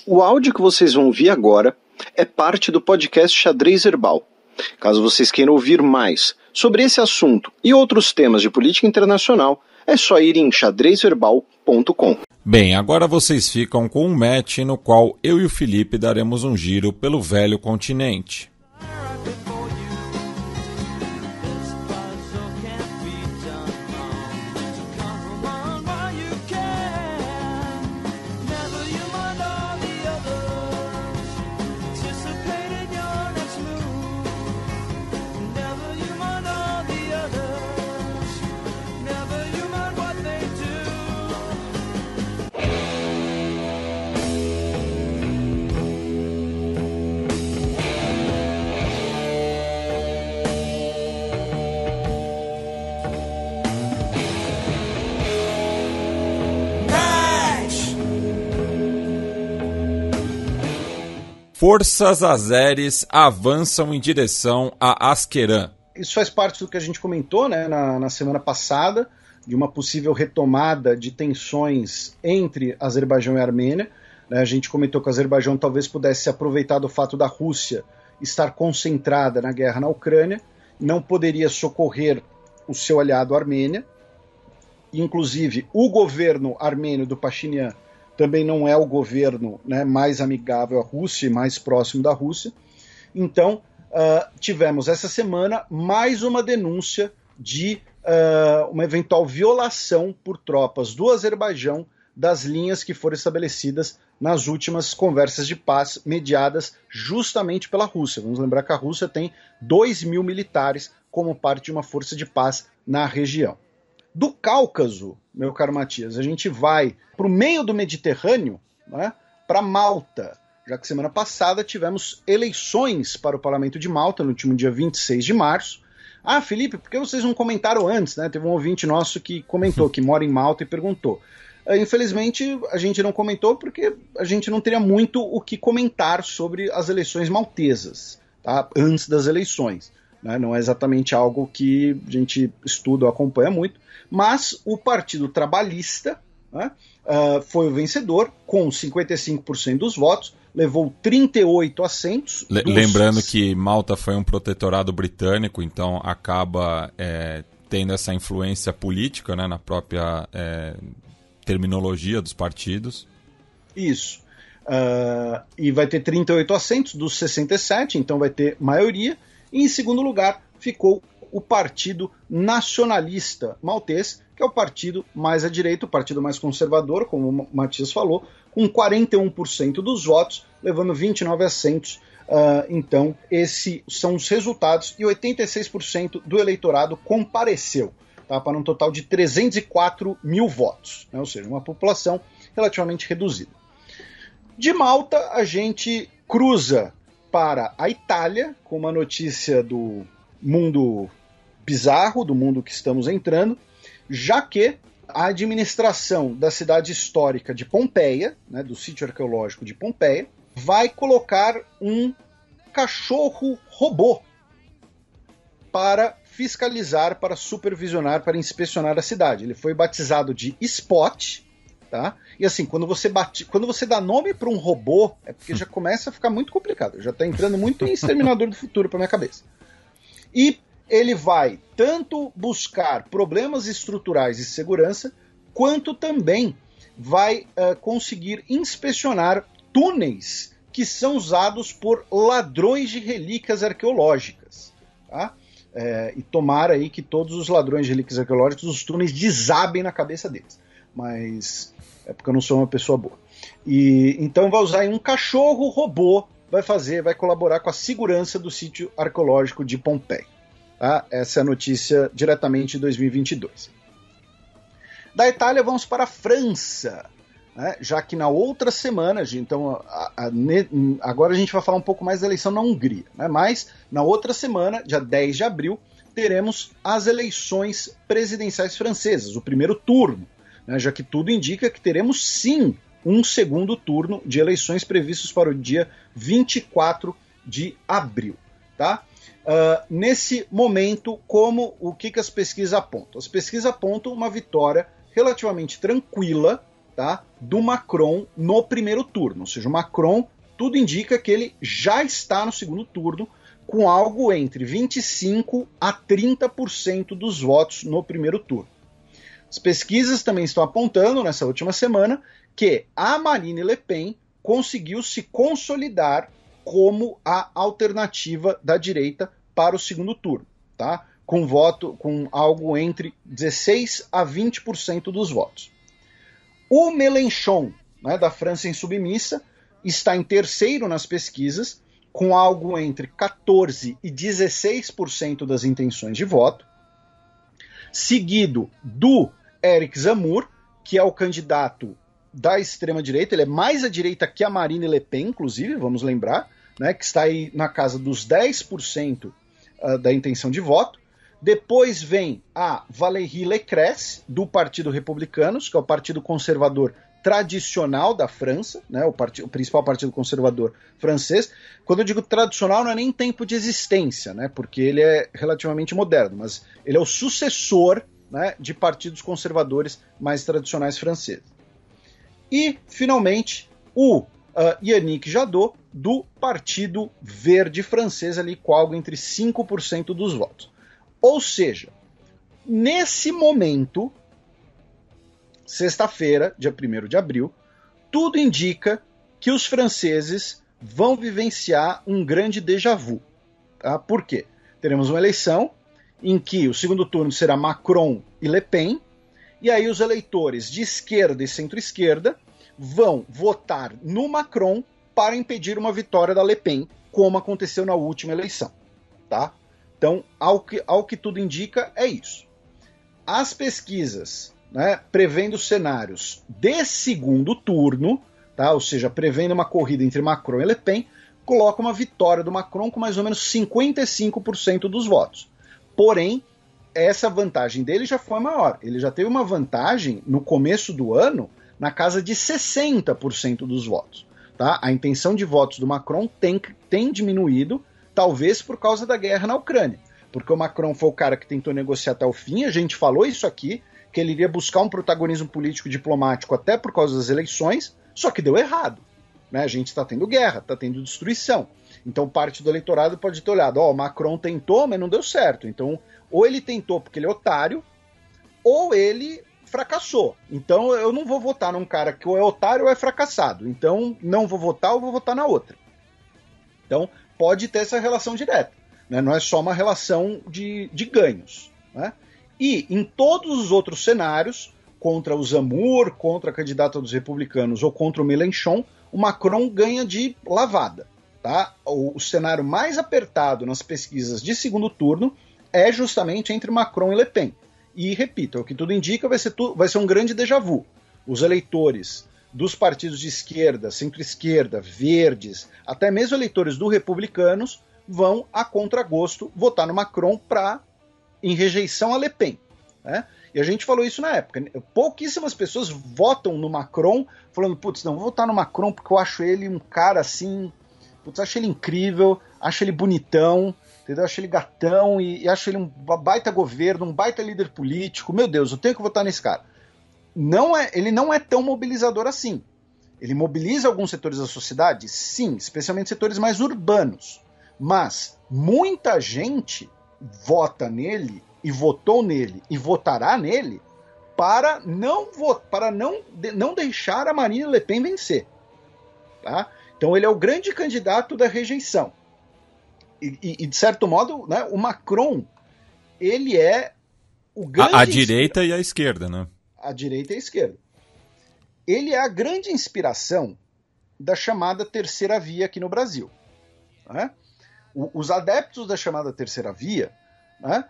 O áudio que vocês vão ouvir agora é parte do podcast Xadrez Herbal. Caso vocês queiram ouvir mais sobre esse assunto e outros temas de política internacional, é só ir em xadrezverbal.com. Bem, agora vocês ficam com um match no qual eu e o Felipe daremos um giro pelo velho continente. Forças azeres avançam em direção a Asqueran. Isso faz parte do que a gente comentou, né, na semana passada, de uma possível retomada de tensões entre Azerbaijão e Armênia. A gente comentou que o Azerbaijão talvez pudesse se aproveitar do fato da Rússia estar concentrada na guerra na Ucrânia, não poderia socorrer o seu aliado a Armênia. Inclusive, o governo armênio do Pashinyan também não é o governo, né, mais amigável à Rússia e mais próximo da Rússia. Então, tivemos essa semana mais uma denúncia de uma eventual violação por tropas do Azerbaijão das linhas que foram estabelecidas nas últimas conversas de paz mediadas justamente pela Rússia. Vamos lembrar que a Rússia tem 2.000 militares como parte de uma força de paz na região. Do Cáucaso, meu caro Matias, a gente vai para o meio do Mediterrâneo, né, para Malta, já que semana passada tivemos eleições para o Parlamento de Malta, no último dia 26 de março. Ah, Felipe, por que vocês não comentaram antes? Né? Teve um ouvinte nosso que comentou, que mora em Malta e perguntou. Infelizmente, a gente não comentou porque a gente não teria muito o que comentar sobre as eleições maltesas, tá? Antes das eleições. Né? Não é exatamente algo que a gente estuda ou acompanha muito, mas o Partido Trabalhista, né, foi o vencedor, com 55% dos votos, levou 38 assentos. Lembrando que Malta foi um protetorado britânico, então acaba tendo essa influência política, né, na própria terminologia dos partidos. Isso. E vai ter 38 assentos dos 67, então vai ter maioria. E em segundo lugar ficou o Partido Nacionalista Maltês, que é o partido mais à direita, o partido mais conservador, como o Matias falou, com 41% dos votos, levando 29 assentos. Então, esses são os resultados, e 86% do eleitorado compareceu, tá, para um total de 304 mil votos, né, ou seja, uma população relativamente reduzida. De Malta, a gente cruza para a Itália, com uma notícia do mundo bizarro, do mundo que estamos entrando, já que a administração da cidade histórica de Pompeia, né, do sítio arqueológico de Pompeia, vai colocar um cachorro robô para fiscalizar, para supervisionar, para inspecionar a cidade. Ele foi batizado de Spot, tá? E assim, quando você dá nome para um robô, é porque já começa a ficar muito complicado. Já está entrando muito em Exterminador do Futuro para minha cabeça. E ele vai tanto buscar problemas estruturais de segurança, quanto também vai conseguir inspecionar túneis que são usados por ladrões de relíquias arqueológicas. Tá? E tomara aí que todos os ladrões de relíquias arqueológicas, os túneis desabem na cabeça deles. Mas é porque eu não sou uma pessoa boa. E então vai usar aí um cachorro robô, vai colaborar com a segurança do sítio arqueológico de Pompeia. Tá? Essa é a notícia diretamente de 2022. Da Itália vamos para a França, né? Já que na outra semana, então agora a gente vai falar um pouco mais da eleição na Hungria, né? Mas na outra semana, dia 10 de abril, teremos as eleições presidenciais francesas, o primeiro turno, né? Já que tudo indica que teremos sim um segundo turno de eleições previstos para o dia 24 de abril. Tá? Nesse momento, o que as pesquisas apontam? As pesquisas apontam uma vitória relativamente tranquila, tá, do Macron no primeiro turno. Ou seja, o Macron, tudo indica que ele já está no segundo turno, com algo entre 25% a 30% dos votos no primeiro turno. As pesquisas também estão apontando, nessa última semana, que a Marine Le Pen conseguiu se consolidar como a alternativa da direita para o segundo turno, tá? Com algo entre 16% a 20% dos votos. O Mélenchon, né, da França Insubmissa, está em terceiro nas pesquisas, com algo entre 14% e 16% das intenções de voto, seguido do Éric Zemmour, que é o candidato da extrema-direita, ele é mais à direita que a Marine Le Pen, inclusive, vamos lembrar, né, que está aí na casa dos 10% da intenção de voto. Depois vem a Valérie Leclerc, do Partido Republicanos, que é o partido conservador tradicional da França, né, o principal partido conservador francês. Quando eu digo tradicional, não é nem tempo de existência, né, porque ele é relativamente moderno, mas ele é o sucessor, né, de partidos conservadores mais tradicionais franceses. E, finalmente, o Yannick Jadot, do Partido Verde francês, ali com algo entre 5% dos votos. Ou seja, nesse momento, sexta-feira, dia 1º de abril, tudo indica que os franceses vão vivenciar um grande déjà vu. Tá? Por quê? Teremos uma eleição em que o segundo turno será Macron e Le Pen, e aí os eleitores de esquerda e centro-esquerda vão votar no Macron para impedir uma vitória da Le Pen, como aconteceu na última eleição. Tá? Então, ao que tudo indica, é isso. As pesquisas, né, prevendo cenários de segundo turno, tá, ou seja, prevendo uma corrida entre Macron e Le Pen, colocam uma vitória do Macron com mais ou menos 55% dos votos. Porém, essa vantagem dele já foi maior. Ele já teve uma vantagem no começo do ano na casa de 60% dos votos. Tá? A intenção de votos do Macron tem diminuído, talvez por causa da guerra na Ucrânia. Porque o Macron foi o cara que tentou negociar até o fim, a gente falou isso aqui, que ele iria buscar um protagonismo político e diplomático até por causa das eleições, só que deu errado. Né? A gente está tendo guerra, está tendo destruição. Então parte do eleitorado pode ter olhado, o Macron tentou, mas não deu certo. Então, ou ele tentou porque ele é otário, ou ele fracassou. Então eu não vou votar num cara que ou é otário ou é fracassado. Então não vou votar ou vou votar na outra. Então pode ter essa relação direta. Né? Não é só uma relação de ganhos. Né? E em todos os outros cenários, contra o Zemmour, contra a candidata dos republicanos ou contra o Mélenchon, o Macron ganha de lavada. Tá? O cenário mais apertado nas pesquisas de segundo turno é justamente entre Macron e Le Pen. E, repito, o que tudo indica vai ser um grande déjà vu. Os eleitores dos partidos de esquerda, centro-esquerda, verdes, até mesmo eleitores do republicanos, vão, a contragosto, votar no Macron em rejeição a Le Pen. Né? E a gente falou isso na época. Pouquíssimas pessoas votam no Macron falando, putz, não, vou votar no Macron porque eu acho ele um cara assim, putz, acho ele incrível, acho ele bonitão, entendeu? Acho ele gatão e acho ele um baita governo, um baita líder político. Meu Deus, eu tenho que votar nesse cara. Ele não é tão mobilizador assim. Ele mobiliza alguns setores da sociedade? Sim, especialmente setores mais urbanos. Mas muita gente vota nele e votou nele e votará nele para não deixar a Marine Le Pen vencer. Tá? Então ele é o grande candidato da rejeição. E de certo modo, né, o Macron, ele é o grande... A direita e a esquerda, né? A direita e a esquerda. Ele é a grande inspiração da chamada terceira via aqui no Brasil. Né? Os adeptos da chamada terceira via, né,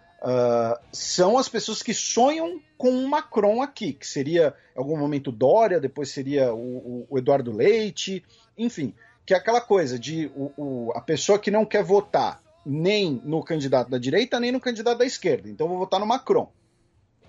são as pessoas que sonham com o Macron aqui, que seria, em algum momento, Dória, depois seria o Eduardo Leite, enfim... Que é aquela coisa de a pessoa que não quer votar nem no candidato da direita, nem no candidato da esquerda. Então vou votar no Macron.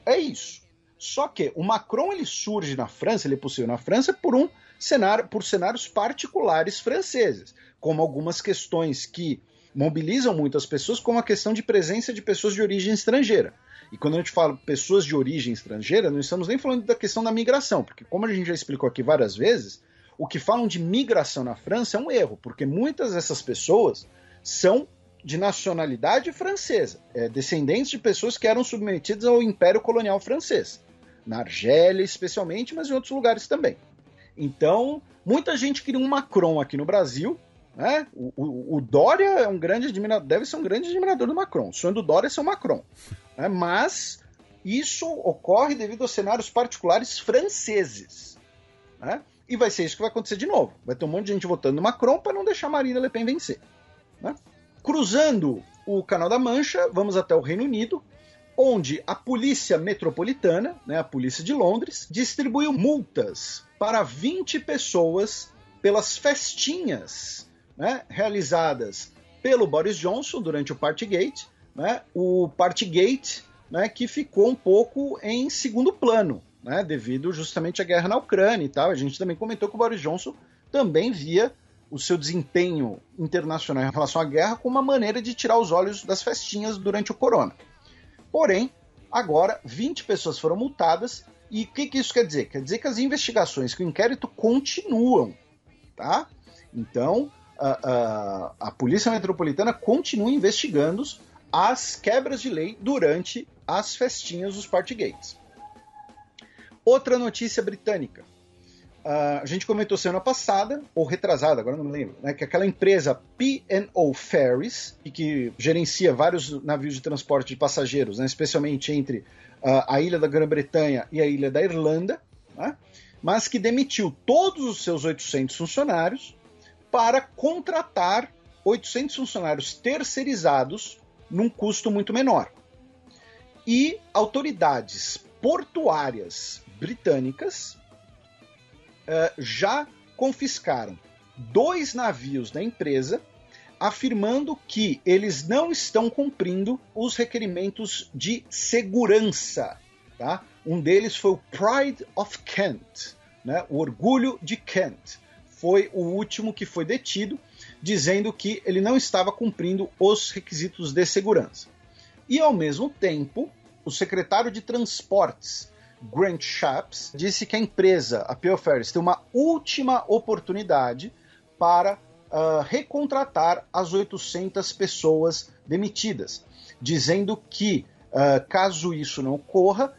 É isso. Só que o Macron ele surge na França, ele é possível na França por cenários particulares franceses, como algumas questões que mobilizam muitas pessoas, como a questão de presença de pessoas de origem estrangeira. E quando a gente fala pessoas de origem estrangeira, não estamos nem falando da questão da migração, porque como a gente já explicou aqui várias vezes, o que falam de migração na França é um erro, porque muitas dessas pessoas são de nacionalidade francesa, descendentes de pessoas que eram submetidas ao Império Colonial Francês, na Argélia especialmente, mas em outros lugares também. Então, muita gente queria um Macron aqui no Brasil, né? O Dória é um grande admirador, deve ser um grande admirador do Macron. O sonho do Dória é ser o Macron, né? Mas isso ocorre devido aos cenários particulares franceses, né? E vai ser isso que vai acontecer de novo. Vai ter um monte de gente votando no Macron para não deixar Marine Le Pen vencer, né? Cruzando o Canal da Mancha, vamos até o Reino Unido, onde a polícia metropolitana, né, a polícia de Londres, distribuiu multas para 20 pessoas pelas festinhas, né, realizadas pelo Boris Johnson durante o Partygate, né, o Partygate, né, que ficou um pouco em segundo plano, né, devido justamente à guerra na Ucrânia e tal. A gente também comentou que o Boris Johnson também via o seu desempenho internacional em relação à guerra como uma maneira de tirar os olhos das festinhas durante o corona. Porém, agora 20 pessoas foram multadas, e o que isso quer dizer? Quer dizer que as investigações, que o inquérito continuam, tá? Então, a Polícia Metropolitana continua investigando as quebras de lei durante as festinhas dos Partygates. Outra notícia britânica. A gente comentou semana passada, ou retrasada, agora não me lembro, né, que aquela empresa P&O Ferries, que gerencia vários navios de transporte de passageiros, né, especialmente entre a ilha da Grã-Bretanha e a ilha da Irlanda, né, mas que demitiu todos os seus 800 funcionários para contratar 800 funcionários terceirizados num custo muito menor. E autoridades portuárias britânicas já confiscaram 2 navios da empresa, afirmando que eles não estão cumprindo os requerimentos de segurança. Tá? Um deles foi o Pride of Kent, né? O Orgulho de Kent. Foi o último que foi detido, dizendo que ele não estava cumprindo os requisitos de segurança. E, ao mesmo tempo, o secretário de Transportes, Grant Shapps, disse que a empresa, a P&O Ferries, tem uma última oportunidade para recontratar as 800 pessoas demitidas, dizendo que, caso isso não ocorra,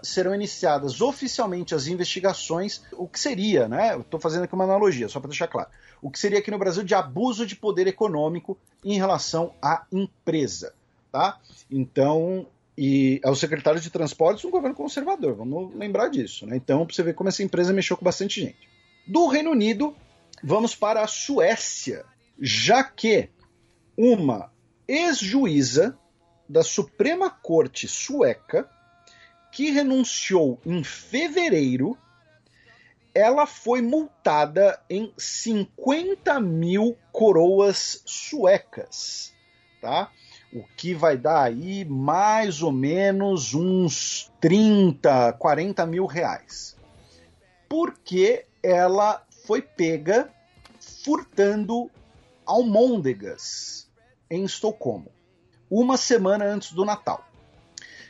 serão iniciadas oficialmente as investigações, o que seria, né? Eu estou fazendo aqui uma analogia, só para deixar claro, o que seria aqui no Brasil de abuso de poder econômico em relação à empresa, tá? Então, e é o secretário de Transportes um governo conservador, vamos lembrar disso, né? Então, para você ver como essa empresa mexeu com bastante gente. Do Reino Unido, vamos para a Suécia, já que uma ex-juíza da Suprema Corte sueca, que renunciou em fevereiro, ela foi multada em 50 mil coroas suecas, tá? O que vai dar aí mais ou menos uns 30, 40 mil reais. Porque ela foi pega furtando almôndegas em Estocolmo, uma semana antes do Natal.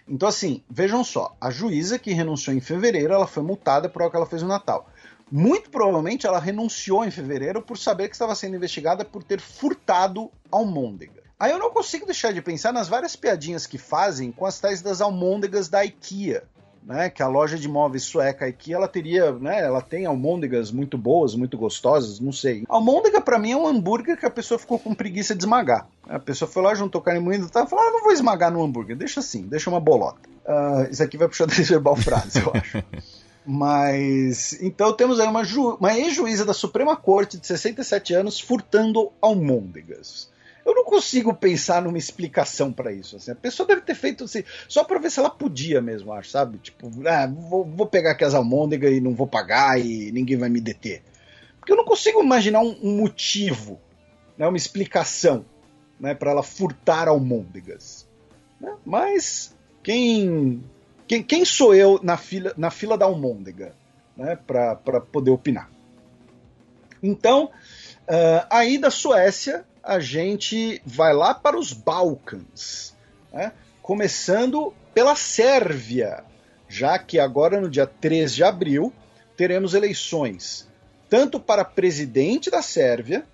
Então, assim, vejam só, a juíza que renunciou em fevereiro, ela foi multada por algo que ela fez no Natal. Muito provavelmente ela renunciou em fevereiro por saber que estava sendo investigada por ter furtado almôndega. Aí eu não consigo deixar de pensar nas várias piadinhas que fazem com as tais das almôndegas da IKEA, né? Que a loja de móveis sueca IKEA, ela teria, né? Ela tem almôndegas muito boas, muito gostosas, não sei. Almôndega pra mim é um hambúrguer que a pessoa ficou com preguiça de esmagar. A pessoa foi lá, juntou carne moída e tal, falou, não vou esmagar no hambúrguer, deixa assim, deixa uma bolota. Isso aqui vai pro xadrez verbal frase, eu acho. Mas, então temos aí uma ex-juíza da Suprema Corte de 67 anos furtando almôndegas. Eu não consigo pensar numa explicação para isso. Assim. A pessoa deve ter feito assim, só para ver se ela podia mesmo, acho, sabe? Tipo, vou pegar aqui as almôndegas e não vou pagar e ninguém vai me deter. Porque eu não consigo imaginar um motivo, né, uma explicação, né, para ela furtar almôndegas. Né? Mas quem sou eu na fila da almôndega, né, para poder opinar? Então, Aí da Suécia, a gente vai lá para os Balcãs, né? Começando pela Sérvia, já que agora no dia 3 de abril teremos eleições tanto para presidente da Sérvia,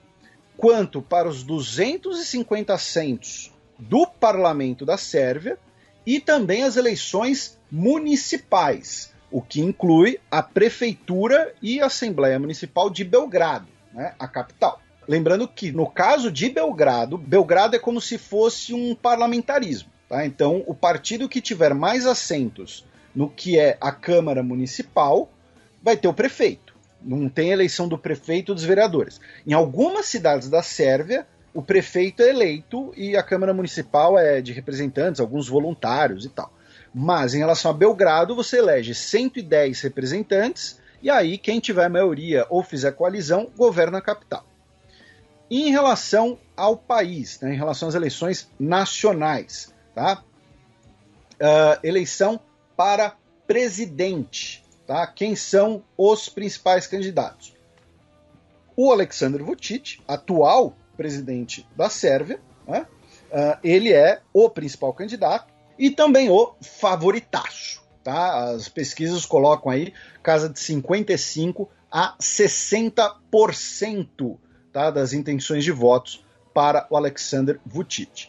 quanto para os 250 assentos do parlamento da Sérvia e também as eleições municipais, o que inclui a prefeitura e a Assembleia Municipal de Belgrado, né, a capital. Lembrando que no caso de Belgrado, Belgrado é como se fosse um parlamentarismo. Tá? Então, o partido que tiver mais assentos no que é a Câmara Municipal vai ter o prefeito. Não tem eleição do prefeito e dos vereadores. Em algumas cidades da Sérvia, o prefeito é eleito e a Câmara Municipal é de representantes, alguns voluntários e tal. Mas em relação a Belgrado, você elege 110 representantes e aí quem tiver maioria ou fizer coalizão, governa a capital. E em relação ao país, né, em relação às eleições nacionais, tá? Eleição para presidente. Tá? Quem são os principais candidatos? O Aleksandar Vučić, atual presidente da Sérvia, né? Ele é o principal candidato e também o favoritaço. Tá? As pesquisas colocam aí casa de 55% a 60%, tá? Das intenções de votos para o Aleksandar Vučić.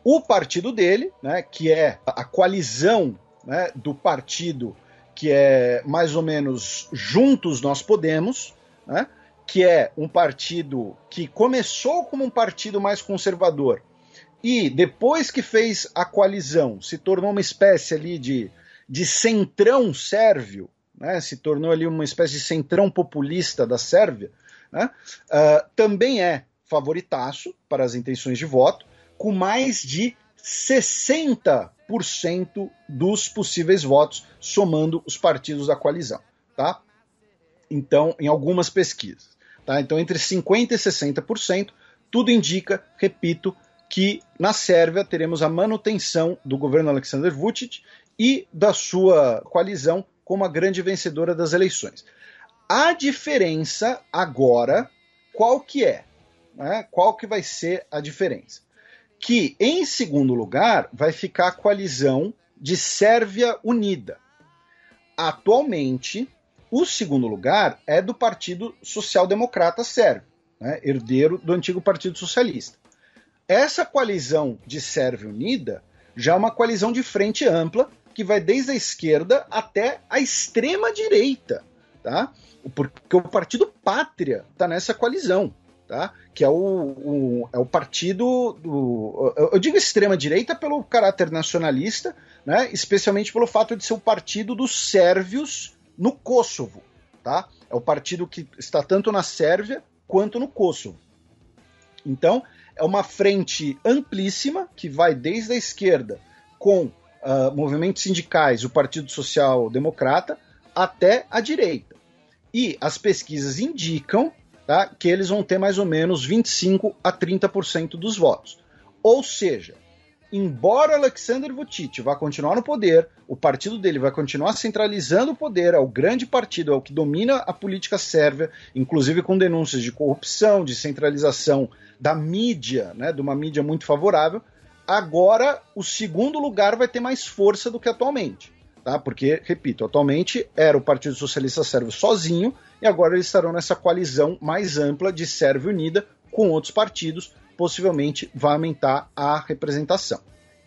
O partido dele, né, que é a coalizão, né, do partido que é mais ou menos Juntos Nós Podemos, né, que é um partido que começou como um partido mais conservador e depois que fez a coalizão se tornou uma espécie ali de centrão sérvio, né, se tornou ali uma espécie de centrão populista da Sérvia, né, também é favoritaço para as intenções de voto, com mais de 60% dos possíveis votos, somando os partidos da coalizão. Tá? Então, em algumas pesquisas. Tá? Então, entre 50% e 60%, tudo indica, repito, que na Sérvia teremos a manutenção do governo Aleksandar Vučić e da sua coalizão como a grande vencedora das eleições. A diferença agora, qual que é? Né? Qual que vai ser a diferença? Que, em segundo lugar, vai ficar a coalizão de Sérvia Unida. Atualmente, o segundo lugar é do Partido Social Democrata Sérvio, né, herdeiro do antigo Partido Socialista. Essa coalizão de Sérvia Unida já é uma coalizão de frente ampla, que vai desde a esquerda até a extrema-direita, tá? Porque o Partido Pátria está nessa coalizão. Tá? Que é o partido eu digo extrema-direita pelo caráter nacionalista, né? Especialmente pelo fato de ser o partido dos sérvios no Kosovo. Tá? É o partido que está tanto na Sérvia quanto no Kosovo. Então, é uma frente amplíssima que vai desde a esquerda com movimentos sindicais, o Partido Social Democrata, até a direita. E as pesquisas indicam, tá, que eles vão ter mais ou menos 25% a 30% dos votos. Ou seja, embora Aleksandar Vučić vá continuar no poder, o partido dele vai continuar centralizando o poder, é o grande partido, é o que domina a política sérvia, inclusive com denúncias de corrupção, de centralização da mídia, né, de uma mídia muito favorável. Agora, o segundo lugar vai ter mais força do que atualmente. Tá? Porque, repito, atualmente era o Partido Socialista Sérvio sozinho e agora eles estarão nessa coalizão mais ampla de Sérvia Unida com outros partidos, possivelmente vai aumentar a representação.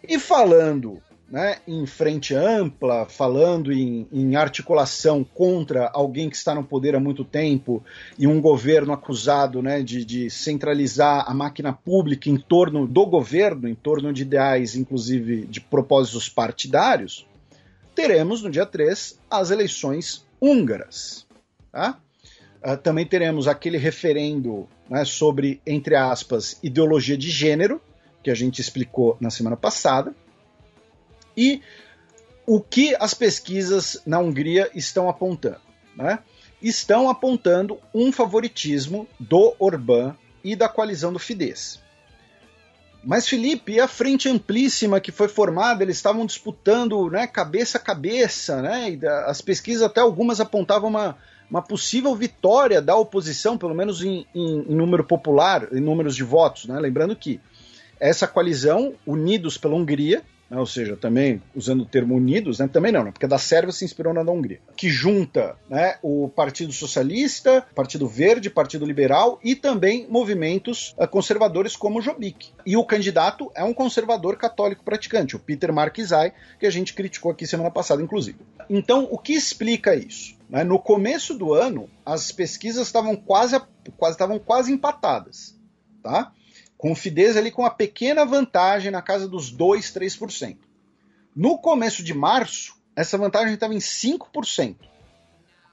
E falando, né, em frente ampla, falando em articulação contra alguém que está no poder há muito tempo e um governo acusado, né, de centralizar a máquina pública em torno do governo, em torno de ideais, inclusive de propósitos partidários, teremos no dia 3 as eleições húngaras. Tá? Também teremos aquele referendo, né, sobre, entre aspas, ideologia de gênero, que a gente explicou na semana passada. E o que as pesquisas na Hungria estão apontando? Né? Estão apontando um favoritismo do Orbán e da coalizão do Fidesz. Mas, Felipe, e a frente amplíssima que foi formada, eles estavam disputando, né, cabeça a cabeça, né, e as pesquisas até algumas apontavam uma possível vitória da oposição, pelo menos em número popular, em números de votos, né? Lembrando que essa coalizão, Unidos pela Hungria, né, ou seja, também usando o termo Unidos, né, também não, porque da Sérvia se inspirou na da Hungria, que junta, né, o Partido Socialista, Partido Verde, Partido Liberal e também movimentos conservadores como o Jobbik. E o candidato é um conservador católico praticante, o Peter Markizai, que a gente criticou aqui semana passada, inclusive. Então, o que explica isso? Né, no começo do ano, as pesquisas estavam quase empatadas, tá? Com o Fidesz ali com uma pequena vantagem na casa dos 2%, 3%. No começo de março, essa vantagem estava em 5%.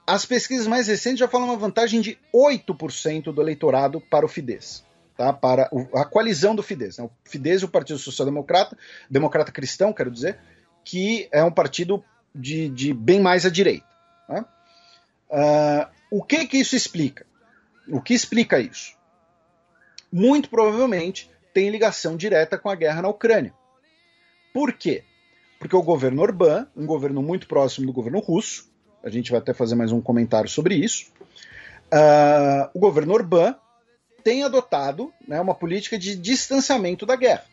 As pesquisas mais recentes já falam uma vantagem de 8% do eleitorado para o Fidesz, tá? Para a coalizão do Fidesz. Né? O Fidesz e o Partido Social Democrata, Democrata Cristão, quero dizer, que é um partido de bem mais à direita. Né? O que isso explica? O que explica isso? Muito provavelmente tem ligação direta com a guerra na Ucrânia. Por quê? Porque o governo Orbán, um governo muito próximo do governo russo, a gente vai até fazer mais um comentário sobre isso, o governo Orbán tem adotado, né, uma política de distanciamento da guerra.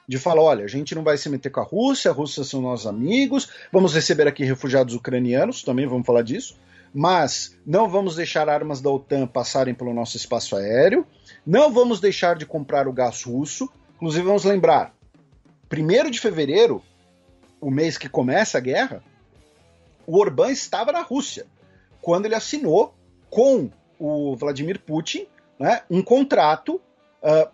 De falar, olha, a gente não vai se meter com a Rússia são nossos amigos, vamos receber aqui refugiados ucranianos, também vamos falar disso, mas não vamos deixar armas da OTAN passarem pelo nosso espaço aéreo, não vamos deixar de comprar o gás russo. Inclusive, vamos lembrar, 1º de fevereiro, o mês que começa a guerra, o Orbán estava na Rússia, quando ele assinou com o Vladimir Putin, né, um contrato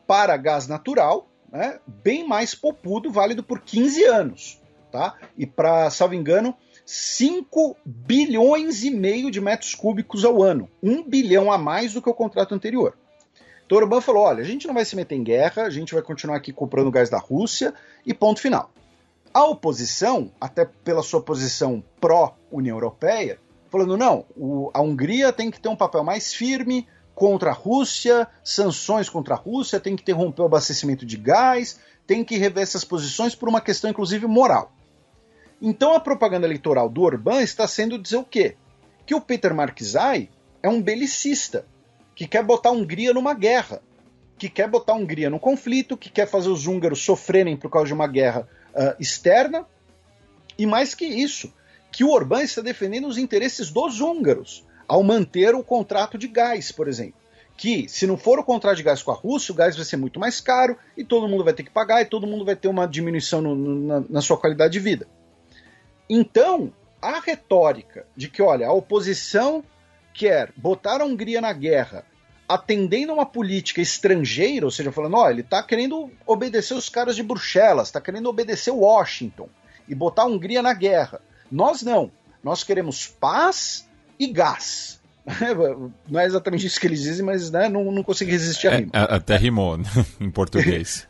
para gás natural, né, bem mais popudo, válido por 15 anos. Tá? E para, salvo engano, 5 bilhões e meio de metros cúbicos ao ano. 1 bilhão a mais do que o contrato anterior. Então o Orbán falou, olha, a gente não vai se meter em guerra, a gente vai continuar aqui comprando gás da Rússia e ponto final. A oposição, até pela sua posição pró-União Europeia, falando, não, a Hungria tem que ter um papel mais firme contra a Rússia, sanções contra a Rússia, tem que interromper o abastecimento de gás, tem que rever essas posições por uma questão, inclusive, moral. Então a propaganda eleitoral do Orbán está sendo dizer o quê? Que o Peter Markizai é um belicista, que quer botar a Hungria numa guerra, que quer botar a Hungria num conflito, que quer fazer os húngaros sofrerem por causa de uma guerra externa, e mais que isso, que o Orbán está defendendo os interesses dos húngaros, ao manter o contrato de gás, por exemplo. Que, se não for o contrato de gás com a Rússia, o gás vai ser muito mais caro, e todo mundo vai ter que pagar, e todo mundo vai ter uma diminuição na sua qualidade de vida. Então, a retórica de que, olha, a oposição quer botar a Hungria na guerra, atendendo a uma política estrangeira, ou seja, falando, olha, ele está querendo obedecer os caras de Bruxelas, está querendo obedecer Washington, e botar a Hungria na guerra. Nós não. Nós queremos paz e gás. Não é exatamente isso que eles dizem, mas né, não consegui resistir a rima. Até rimou em português.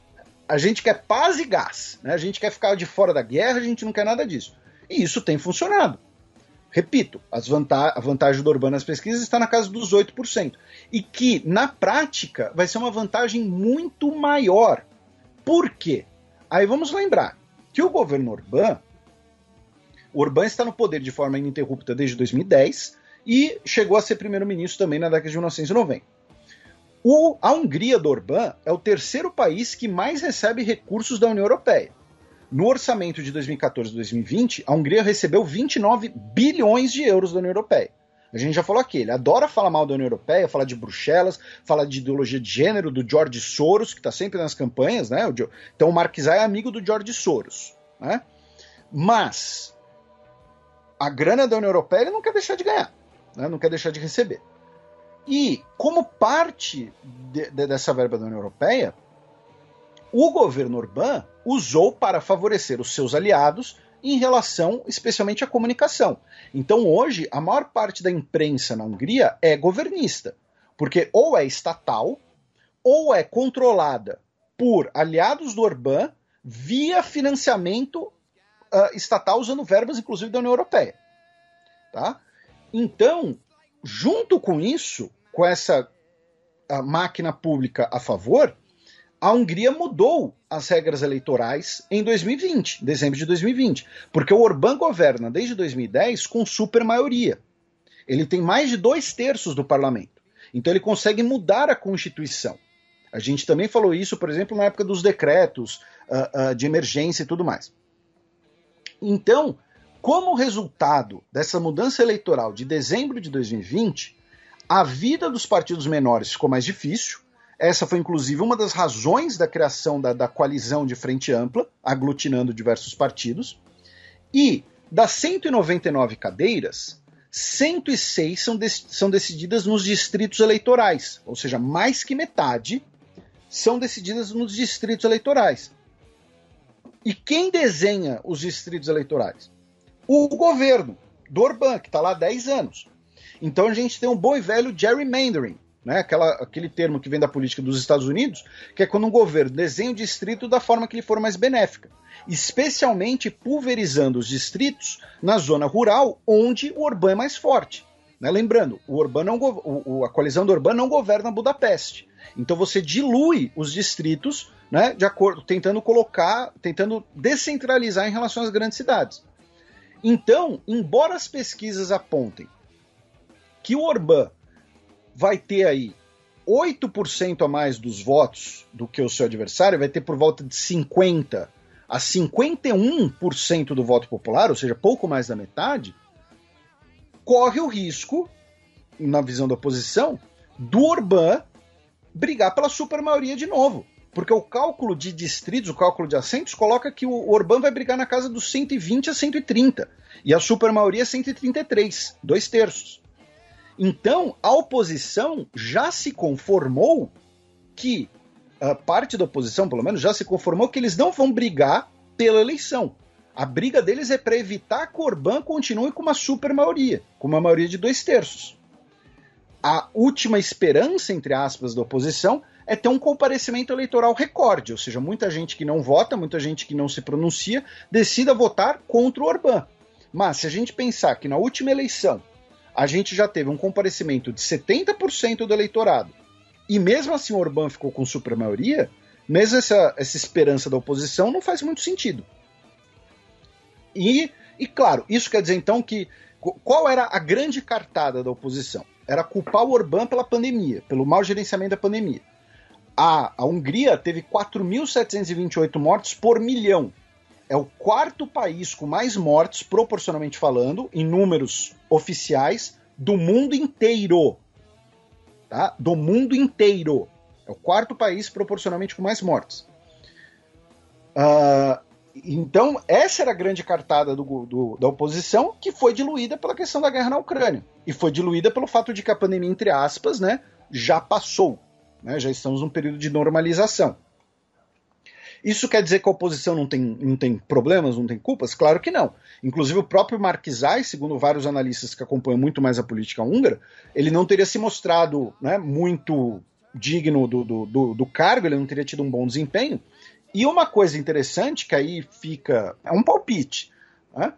A gente quer paz e gás. Né? A gente quer ficar de fora da guerra, a gente não quer nada disso. E isso tem funcionado. Repito, a vantagem do Orbán nas pesquisas está na casa dos 8%. E que, na prática, vai ser uma vantagem muito maior. Por quê? Aí vamos lembrar que o governo Orbán está no poder de forma ininterrupta desde 2010 e chegou a ser primeiro-ministro também na década de 1990. A Hungria do Orbán é o terceiro país que mais recebe recursos da União Europeia. No orçamento de 2014 e 2020, a Hungria recebeu 29 bilhões de euros da União Europeia. A gente já falou aqui, ele adora falar mal da União Europeia, falar de Bruxelas, falar de ideologia de gênero, do George Soros, que está sempre nas campanhas, né? Então o Markizai é amigo do George Soros, né? Mas a grana da União Europeia ele não quer deixar de ganhar, né? Não quer deixar de receber. E como parte dessa verba da União Europeia, o governo Orbán usou para favorecer os seus aliados em relação especialmente à comunicação. Então hoje a maior parte da imprensa na Hungria é governista, porque ou é estatal ou é controlada por aliados do Orbán via financiamento estatal usando verbas inclusive da União Europeia. Tá? Então, junto com isso, com essa máquina pública a favor, a Hungria mudou as regras eleitorais em 2020, dezembro de 2020, porque o Orbán governa desde 2010 com super maioria. Ele tem mais de 2/3 do parlamento. Então ele consegue mudar a Constituição. A gente também falou isso, por exemplo, na época dos decretos de emergência e tudo mais. Então, como resultado dessa mudança eleitoral de dezembro de 2020, a vida dos partidos menores ficou mais difícil. Essa foi, inclusive, uma das razões da criação da coalizão de frente ampla, aglutinando diversos partidos. E das 199 cadeiras, 106 são decididas nos distritos eleitorais, ou seja, mais que metade são decididas nos distritos eleitorais. E quem desenha os distritos eleitorais? O governo do Orbán, que está lá há 10 anos. Então a gente tem um bom e velho gerrymandering, né? Aquele termo que vem da política dos Estados Unidos, que é quando um governo desenha o distrito da forma que lhe for mais benéfica, especialmente pulverizando os distritos na zona rural, onde o Orbán é mais forte. Né? Lembrando, a coalizão do Orbán não governa Budapeste. Então você dilui os distritos, né, de acordo, tentando descentralizar em relação às grandes cidades. Então, embora as pesquisas apontem que o Orbán vai ter aí 8% a mais dos votos do que o seu adversário, vai ter por volta de 50% a 51% do voto popular, ou seja, pouco mais da metade, corre o risco, na visão da oposição, do Orbán brigar pela supermaioria de novo. Porque o cálculo de distritos, o cálculo de assentos, coloca que o Orbán vai brigar na casa dos 120 a 130. E a supermaioria é 133, 2/3. Então, a oposição já se conformou que, a parte da oposição, pelo menos, já se conformou que eles não vão brigar pela eleição. A briga deles é para evitar que o Orbán continue com uma supermaioria, com uma maioria de 2/3. A última esperança, entre aspas, da oposição é ter um comparecimento eleitoral recorde, ou seja, muita gente que não vota, muita gente que não se pronuncia, decida votar contra o Orbán. Mas se a gente pensar que na última eleição a gente já teve um comparecimento de 70% do eleitorado, e mesmo assim o Orbán ficou com supermaioria, mesmo essa esperança da oposição não faz muito sentido. E claro, isso quer dizer então que qual era a grande cartada da oposição? Era culpar o Orbán pela pandemia, pelo mau gerenciamento da pandemia. A Hungria teve 4.728 mortes por milhão. É o quarto país com mais mortes, proporcionalmente falando, em números oficiais, do mundo inteiro. Tá? Do mundo inteiro. É o quarto país proporcionalmente com mais mortes. Então, essa era a grande cartada da oposição, que foi diluída pela questão da guerra na Ucrânia. E foi diluída pelo fato de que a pandemia, entre aspas, né, já passou. Né, já estamos num período de normalização. Isso quer dizer que a oposição não tem problemas, não tem culpas? Claro que não. Inclusive o próprio Markizai, segundo vários analistas que acompanham muito mais a política húngara, ele não teria se mostrado, né, muito digno do cargo, ele não teria tido um bom desempenho. E uma coisa interessante, que aí é um palpite, né?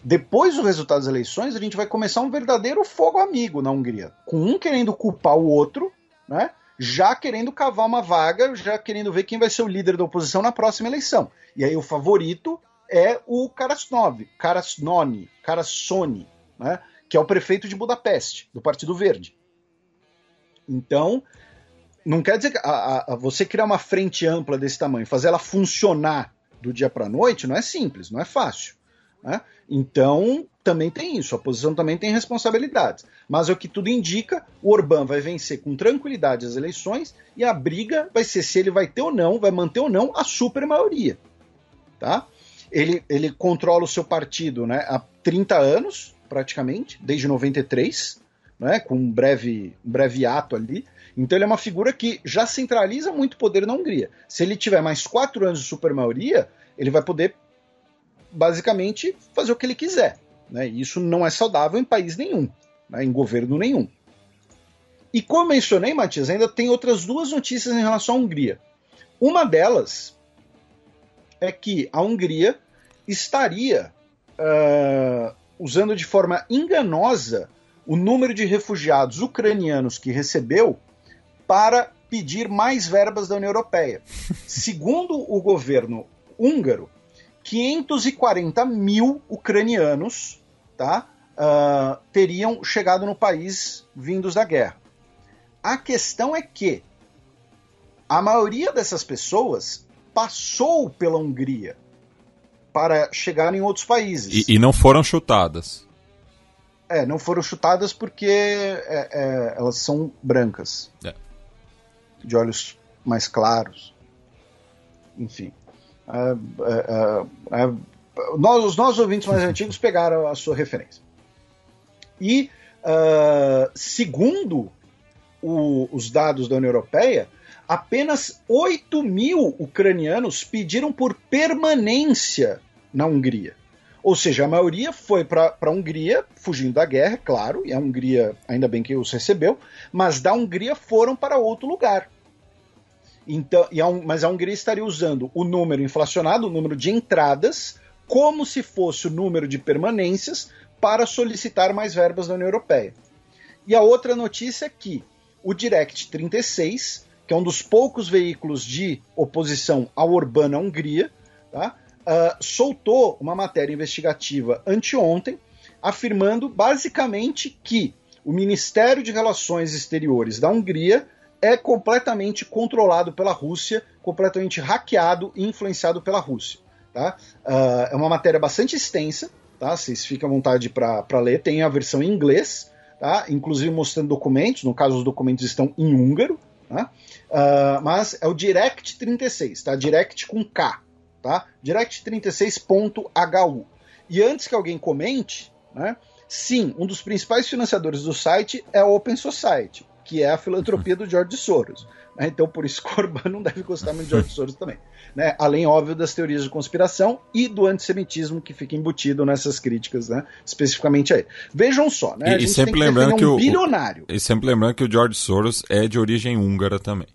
Depois do resultado das eleições, a gente vai começar um verdadeiro fogo amigo na Hungria, com um querendo culpar o outro, né? Já querendo cavar uma vaga, já querendo ver quem vai ser o líder da oposição na próxima eleição. E aí o favorito é o Karasony, né, que é o prefeito de Budapeste, do Partido Verde. Então, não quer dizer que você criar uma frente ampla desse tamanho, fazer ela funcionar do dia para a noite, não é simples, não é fácil. Né? Então, também tem isso, a oposição também tem responsabilidades. Mas é o que tudo indica, o Orbán vai vencer com tranquilidade as eleições e a briga vai ser se ele vai ter ou não, vai manter ou não a supermaioria. Tá? Ele controla o seu partido, né, há 30 anos, praticamente, desde 93, né, com um breve ato ali. Então ele é uma figura que já centraliza muito poder na Hungria. Se ele tiver mais 4 anos de supermaioria, ele vai poder basicamente fazer o que ele quiser. Né? E isso não é saudável em país nenhum, né? Em governo nenhum. E como mencionei, Matias, ainda tem outras 2 notícias em relação à Hungria. Uma delas é que a Hungria estaria usando de forma enganosa o número de refugiados ucranianos que recebeu para pedir mais verbas da União Europeia. Segundo o governo húngaro, 540 mil ucranianos, tá, teriam chegado no país vindos da guerra. A questão é que a maioria dessas pessoas passou pela Hungria para chegar em outros países. E não foram chutadas. Não foram chutadas porque elas são brancas. De olhos mais claros. Enfim. Os nossos ouvintes mais antigos pegaram a sua referência. E, segundo os dados da União Europeia, apenas 8 mil ucranianos pediram por permanência na Hungria. Ou seja, a maioria foi para a Hungria, fugindo da guerra, claro, e a Hungria, ainda bem que os recebeu, mas da Hungria foram para outro lugar. Então, mas a Hungria estaria usando o número inflacionado, o número de entradas, como se fosse o número de permanências para solicitar mais verbas da União Europeia. E a outra notícia é que o Direct 36, que é um dos poucos veículos de oposição ao Orbán na Hungria, tá? Soltou uma matéria investigativa anteontem, afirmando basicamente que o Ministério de Relações Exteriores da Hungria é completamente controlado pela Rússia, completamente hackeado e influenciado pela Rússia. Tá? É uma matéria bastante extensa, tá? Vocês ficam à vontade para ler, tem a versão em inglês, tá? Inclusive mostrando documentos, no caso os documentos estão em húngaro, tá? Mas é o Direct 36, tá? Direct com K, tá? Direct36.hu. E antes que alguém comente, né? Sim, um dos principais financiadores do site é a Open Society, que é a filantropia do George Soros. Né? Então, por isso que o Orbán não deve gostar muito de George Soros também. Né? Além, óbvio, das teorias de conspiração e do antissemitismo que fica embutido nessas críticas, né? Especificamente aí. Vejam só, né? A gente sempre tem que lembrando que bilionário. E sempre lembrando que o George Soros é de origem húngara também.